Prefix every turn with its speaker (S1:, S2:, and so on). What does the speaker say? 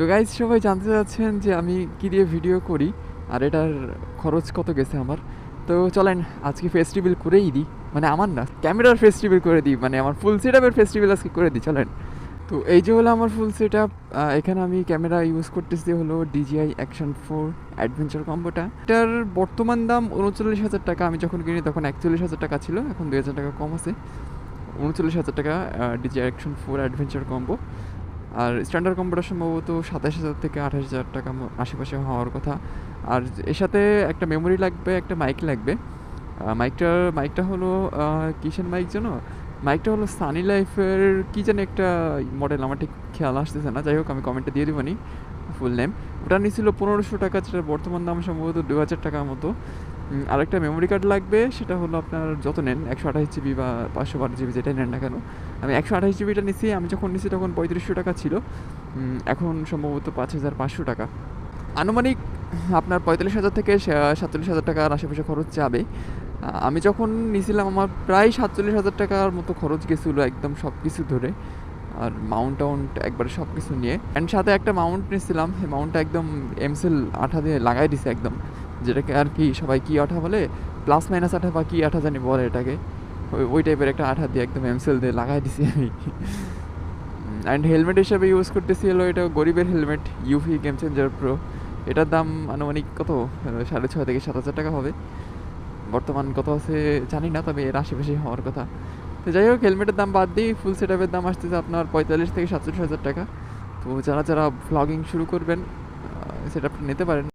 S1: তো গাইজ সবাই জানতে চাচ্ছেন যে আমি কী দিয়ে ভিডিও করি আর এটার খরচ কত গেছে আমার। তো চলেন আজকে ফেস্টিভ্যাল করেই দিই, মানে আমার না, ক্যামেরার ফেস্টিভ্যাল করে দিই, মানে আমার ফুল সেট আপের ফেস্টিভ্যাল আজকে করে দিই চলেন। তো এই যে হলো আমার ফুল সেট আপ। এখানে আমি ক্যামেরা ইউজ করতেছি হলো DJI Action 4 অ্যাডভেঞ্চার কম্বোটা। এটার বর্তমান দাম 39,000 টাকা। আমি যখন কিনি তখন 41,000 টাকা ছিল, এখন 2,000 টাকা কম আছে। 39,000 টাকা DJI Action 4 অ্যাডভেঞ্চার কম্বো। আর স্ট্যান্ডার্ড কম্বোটা সম্ভবত 27,000 থেকে 28,000 টাকা আশেপাশে হওয়ার কথা। আর এর সাথে একটা মেমোরি লাগবে, একটা মাইক লাগবে। মাইকটা হলো কিসের মাইক জানো? মাইকটা হলো সানি লাইফের কী জানি একটা মডেল, আমার ঠিক খেয়াল আসতেছে না। যাই হোক আমি কমেন্টে দিয়ে দেবনি ফুল নেম। ওটা নিয়েছিল 1500 টাকা, যেটার বর্তমান দাম সম্ভবত 2,000 টাকার মতো। আরেকটা মেমোরি কার্ড লাগবে, সেটা হলো আপনার যত নেন 128 GB বা 512 GB যেটাই নেন না কেন। আমি 128 GBটা নিছি, আমি যখন নিছি তখন 3500 টাকা ছিল, এখন সম্ভবত 5,500 টাকা আনুমানিক। আপনার 45,000 থেকে 47,000 টাকার আশেপাশে খরচ যাবে। আমি যখন নিয়েছিলাম আমার প্রায় 47,000 টাকার মতো খরচ গেছিলো একদম সব কিছু ধরে, আর মাউন্ট একবারে সব কিছু নিয়ে। অ্যান্ড সাথে একটা মাউন্ট নিয়েছিলাম, সেই মাউন্টটা একদম এমসেল আঠা দিয়ে লাগাই দিছে একদম, যেটাকে আর কি সবাই কি আঠা বলে, প্লাস মাইনাস আঠা বা কি আঠা জানি বলে এটাকে, ওই টাইপের একটা আঠা দিয়ে একদম এমসেল দিয়ে লাগাই দিছি আমি। অ্যান্ড হেলমেট হিসেবে ইউজ করতেছি হলো এটা গরিবের helmet, UV game changer pro. এটার দাম আনুমানিক কত 6,500 থেকে 7,000 টাকা হবে। বর্তমান কত আছে জানি না, তবে এর আশেপাশেই হওয়ার কথা। তো যাই হোক, হেলমেটের দাম বাদ দিই, ফুল সেট আপের দাম আসতেছে আপনার 45 থেকে 47,000 টাকা। তো যারা যারা ভ্লগিং শুরু করবেন সেট আপটা নিতে পারেন।